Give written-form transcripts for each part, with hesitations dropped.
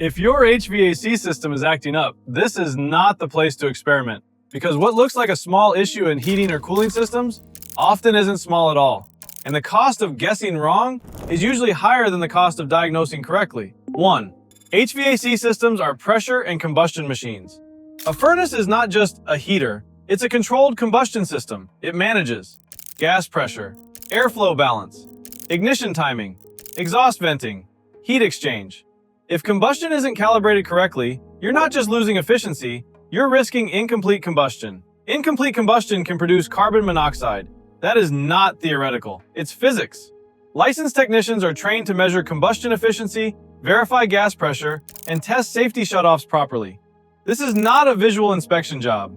If your HVAC system is acting up, this is not the place to experiment, because what looks like a small issue in heating or cooling systems often isn't small at all. And the cost of guessing wrong is usually higher than the cost of diagnosing correctly. 1. HVAC systems are pressure and combustion machines. A furnace is not just a heater, it's a controlled combustion system. It manages gas pressure, airflow balance, ignition timing, exhaust venting, heat exchange. If combustion isn't calibrated correctly, you're not just losing efficiency, you're risking incomplete combustion. Incomplete combustion can produce carbon monoxide. That is not theoretical, it's physics. Licensed technicians are trained to measure combustion efficiency, verify gas pressure, and test safety shutoffs properly. This is not a visual inspection job.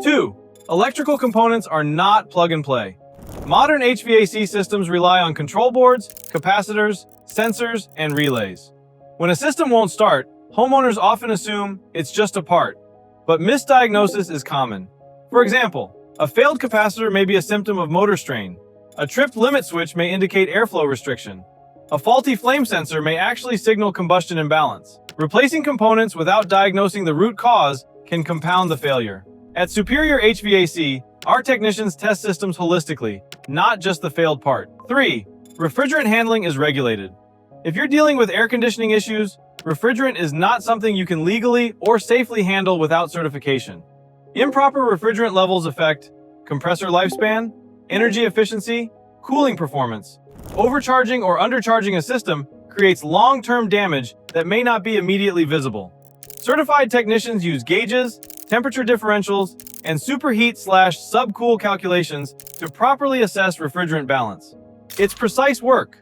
2. Electrical components are not plug and play. Modern HVAC systems rely on control boards, capacitors, sensors, and relays. When a system won't start, homeowners often assume it's just a part, but misdiagnosis is common. For example, a failed capacitor may be a symptom of motor strain. A tripped limit switch may indicate airflow restriction. A faulty flame sensor may actually signal combustion imbalance. Replacing components without diagnosing the root cause can compound the failure. At Superior HVAC, our technicians test systems holistically, not just the failed part. 3. Refrigerant handling is regulated. If you're dealing with air conditioning issues, refrigerant is not something you can legally or safely handle without certification. Improper refrigerant levels affect compressor lifespan, energy efficiency, cooling performance. Overcharging or undercharging a system creates long-term damage that may not be immediately visible. Certified technicians use gauges, temperature differentials, and superheat/subcool calculations to properly assess refrigerant balance. It's precise work.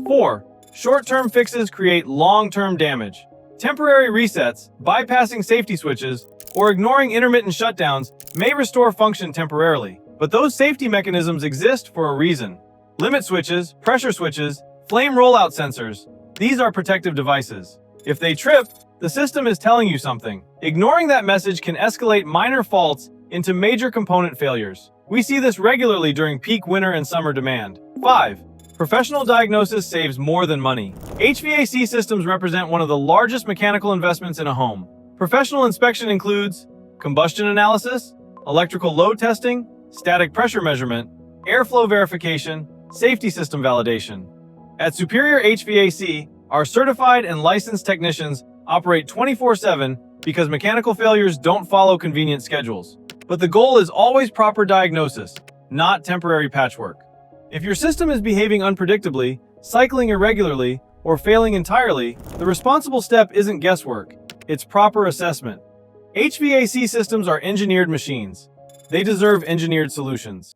4. Short-term fixes create long-term damage. Temporary resets, bypassing safety switches, or ignoring intermittent shutdowns may restore function temporarily, but those safety mechanisms exist for a reason. Limit switches, pressure switches, flame rollout sensors, these are protective devices. If they trip, the system is telling you something. Ignoring that message can escalate minor faults into major component failures. We see this regularly during peak winter and summer demand. 5. Professional diagnosis saves more than money. HVAC systems represent one of the largest mechanical investments in a home. Professional inspection includes combustion analysis, electrical load testing, static pressure measurement, airflow verification, safety system validation. At Superior HVAC, our certified and licensed technicians operate 24/7 because mechanical failures don't follow convenient schedules. But the goal is always proper diagnosis, not temporary patchwork. If your system is behaving unpredictably, cycling irregularly, or failing entirely, the responsible step isn't guesswork, it's proper assessment. HVAC systems are engineered machines. They deserve engineered solutions.